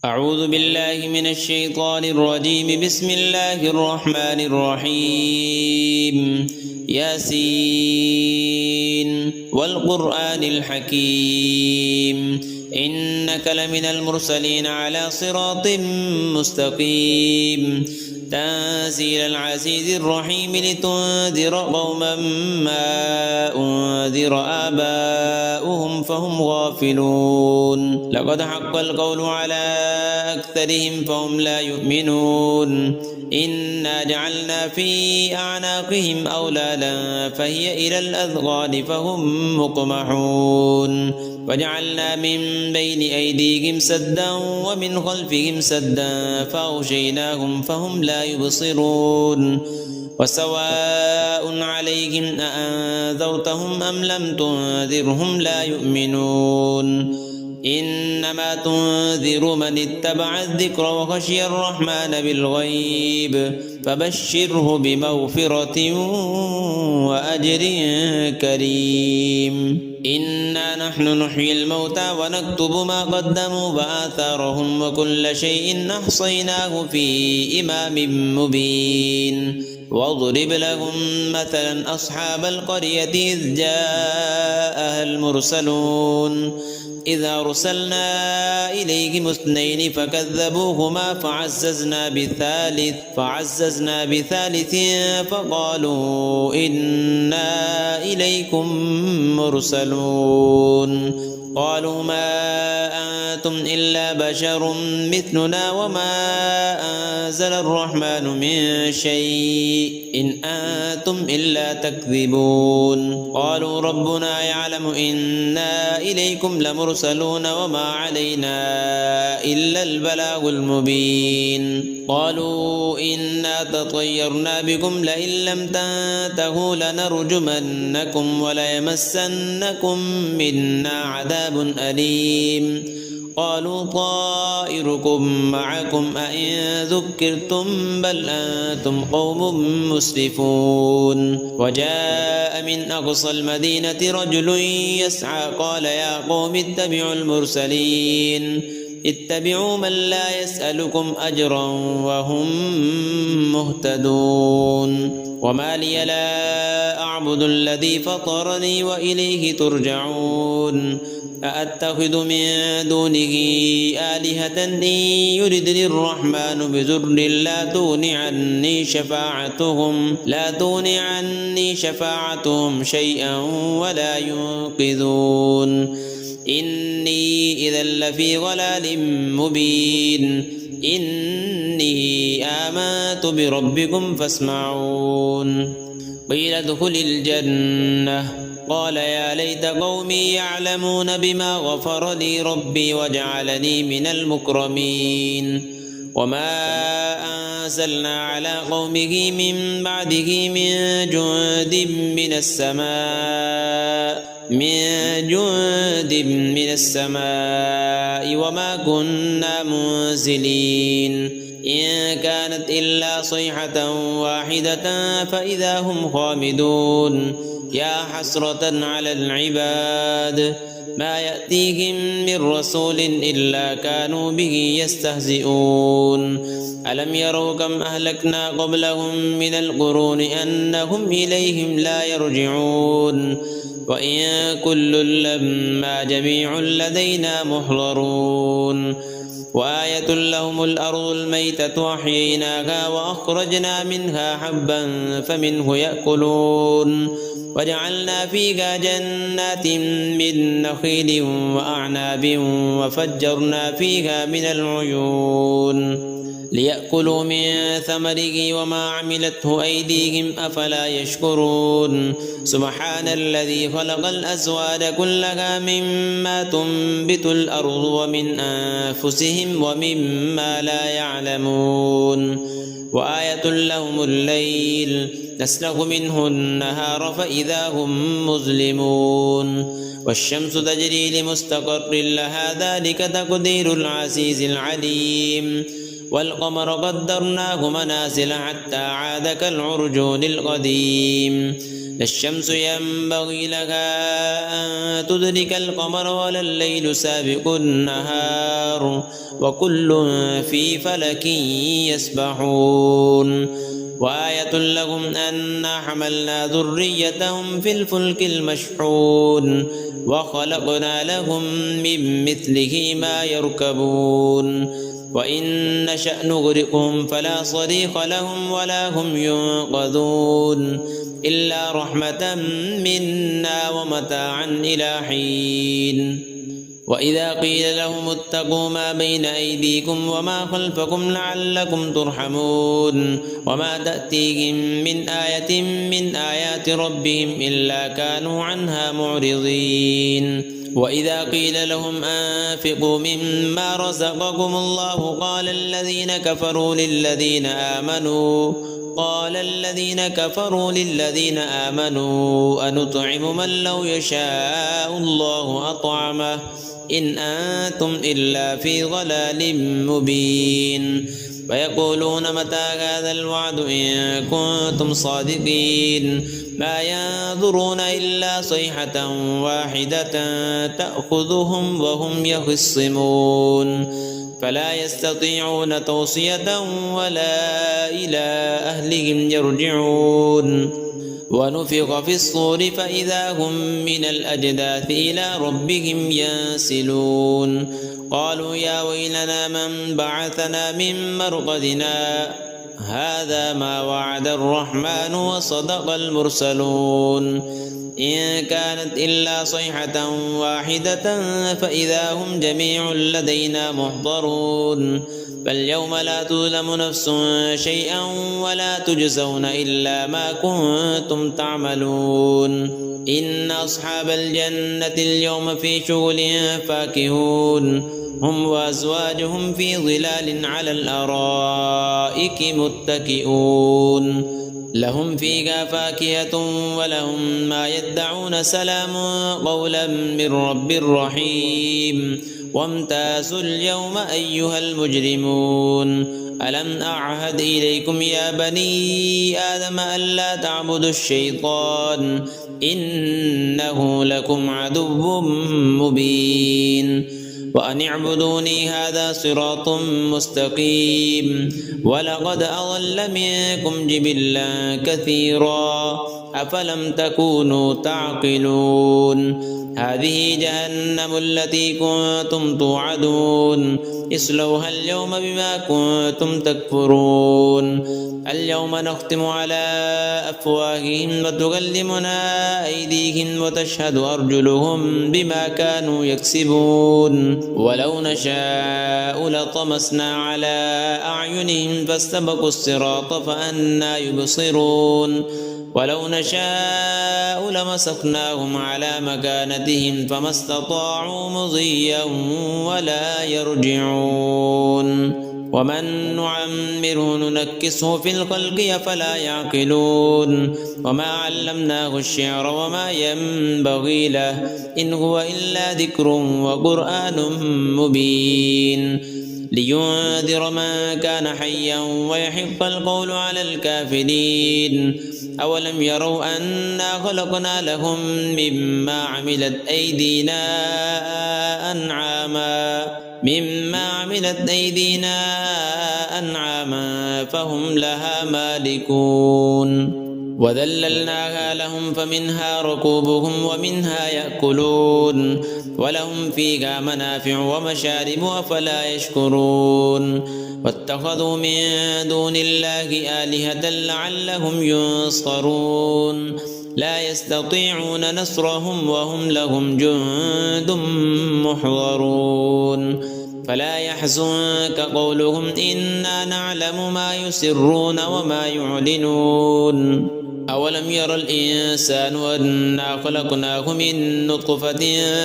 أعوذ بالله من الشيطان الرجيم. بسم الله الرحمن الرحيم. ياسين والقرآن الحكيم إنك لمن المرسلين على صراط مستقيم تنزيل العزيز الرحيم لتنذر قوما ما أنذر آباؤهم فهم غافلون. لقد حق القول على أكثرهم فهم لا يؤمنون. إنا جعلنا في أعناقهم أغلالا فهي إلى الأذقان فهم مقمحون. وجعلنا من بين أيديهم سدا ومن خلفهم سدا فأغشيناهم فهم لا يبصرون. وسواء عليهم أأنذرتهم أم لم تنذرهم لا يؤمنون. إنما تنذر من اتبع الذكر وخشي الرحمن بالغيب فبشره بمغفرة وأجر كريم. إنا نحن نحيي الموتى ونكتب ما قدموا وآثارهم وكل شيء أحصيناه في إمام مبين. واضرب لهم مثلا أصحاب القرية إذ جاءها المرسلون إذ أرسلنا إليهم اثنين فكذبوهما فعززنا بثالث فقالوا إنا إليكم مرسلون. قالوا ما أنتم إلا بشر مثلنا وما أنزل الرحمن من شيء إن أنتم إلا تكذبون. قالوا ربنا يعلم إنا إليكم لمرسلون وما علينا إلا البلاغ المبين. قالوا إنا تطيرنا بكم لئن لم تنتهوا لنرجمنكم وليمسنكم منا عذاب أليم. قالوا طائركم معكم أئن ذكرتم بل أنتم قوم مسرفون. وجاء من أقصى المدينة رجل يسعى قال يا قوم اتبعوا المرسلين اتبعوا من لا يسألكم أجرا وهم مهتدون. وما لي لا أعبد الذي فطرني وإليه ترجعون. أأتخذ من دونه آلهة إن يردني الرحمن بضر لا تغن عني شفاعتهم شيئا ولا ينقذون. إني إذا لفي ضلال مبين. إني آمنت بربكم فاسمعون. قيل ادخل الجنة قال يا ليت قومي يعلمون بما غفر لي ربي وجعلني من المكرمين. وما أنزلنا على قومه من بعده من جند من السماء وما كنا منزلين. إن كانت إلا صيحة واحدة فإذا هم خامدون. يا حسرة على العباد ما يأتيهم من رسول إلا كانوا به يستهزئون. ألم يروا كم أهلكنا قبلهم من القرون أنهم إليهم لا يرجعون. وإن كل لما جميع لدينا محضرون. وآية لهم الأرض الميتة أحييناها وأخرجنا منها حبا فمنه يأكلون. وجعلنا فيها جنات من نخيل وأعناب وفجرنا فيها من العيون ليأكلوا من ثمره وما عملته أيديهم أفلا يشكرون. سبحان الذي خلق الأزواج كلها مما تنبت الأرض ومن أنفسهم ومما لا يعلمون. وآية لهم الليل نسلخ منه النهار فإذا هم مظلمون. والشمس تجري لمستقر لها ذلك تقدير العزيز العليم. والقمر قدرناه منازل حتى عاد كالعرجون القديم. لا الشمس ينبغي لها أن تدرك القمر ولا الليل سابق النهار وكل في فلك يسبحون وآية لهم أنا حملنا ذريتهم في الفلك المشحون وخلقنا لهم من مثله ما يركبون وإن نشأ نغرقهم فلا صريخ لهم ولا هم ينقذون إلا رحمة منا ومتاعا إلى حين وإذا قيل لهم اتقوا ما بين أيديكم وما خلفكم لعلكم ترحمون وما تأتيهم من آية من آيات ربهم إلا كانوا عنها معرضين وإذا قيل لهم أنفقوا مما رزقكم الله قال الذين كفروا للذين آمنوا أنطعم من لو يشاء الله أطعمه إن أنتم إلا في ضلال مبين ويقولون متى هذا الوعد إن كنتم صادقين ما ينظرون إلا صيحة واحدة تأخذهم وهم يخصمون فلا يستطيعون توصية ولا إلى أهلهم يرجعون ونفخ في الصور فإذا هم من الأجداث إلى ربهم ينسلون قالوا يا ويلنا من بعثنا من مرقدنا هذا ما وعد الرحمن وصدق المرسلون إن كانت إلا صيحة واحدة فإذا هم جميع لدينا محضرون فاليوم لا تظلم نفس شيئا ولا تجزون إلا ما كنتم تعملون إن أصحاب الجنة اليوم في شغل فاكهون هم وأزواجهم في ظلال على الأرائك متكئون لهم فيها فاكهة ولهم ما يدعون سلام قولا من رب رحيم وامتازوا اليوم أيها المجرمون ألم أعهد إليكم يا بني آدم ألا تعبدوا الشيطان إنه لكم عدو مبين وأن اعبدوني هذا صراط مستقيم ولقد أضل منكم جبلا كثيرا أفلم تكونوا تعقلون هذه جهنم التي كنتم توعدون اصلوها اليوم بما كنتم تكفرون اليوم نختم على أفواههم وتكلمنا أيديهم وتشهد أرجلهم بما كانوا يكسبون ولو نشاء لطمسنا على أعينهم فاستبقوا الصراط فأنى يبصرون ولو نشاء لمسخناهم على مكانتهم فما استطاعوا مضيا ولا يرجعون ومن نعمره ننكسه في الخلق أفلا يعقلون وما علمناه الشعر وما ينبغي له إن هو إلا ذكر وقرآن مبين لينذر من كان حيا ويحق القول على الكافرين أولم يروا أنا خلقنا لهم مما عملت أيدينا أنعاما فهم لها مالكون وذللناها لهم فمنها ركوبهم ومنها يأكلون ولهم فيها منافع ومشارب أفلا يشكرون واتخذوا من دون الله آلهة لعلهم ينصرون لا يستطيعون نصرهم وهم لهم جند محضرون فلا يحزنك قولهم إنا نعلم ما يسرون وما يعلنون أولم ير الإنسان أنا خلقناه من نطفة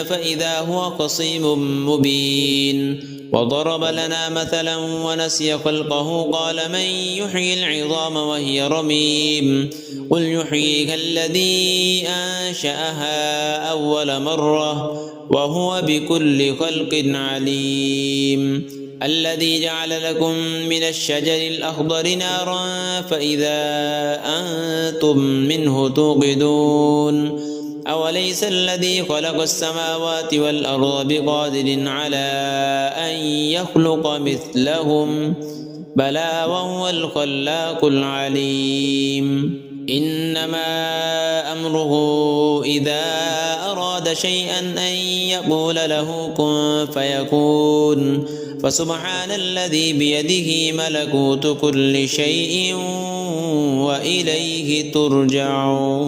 فإذا هو خصيم مبين وضرب لنا مثلا ونسي خلقه قال من يحيي العظام وهي رميم قل يحييها الذي أنشأها أول مرة وهو بكل خلق عليم الذي جعل لكم من الشجر الأخضر نارا فإذا أنتم منه توقدون أوليس الذي خلق السماوات والأرض بقادر على أن يخلق مثلهم بلى وهو الخلاق العليم إنما أمره إذا أراد شيئا أن يقول له كن فيكون فسبحان الذي بيده ملكوت كل شيء وإليه ترجعون.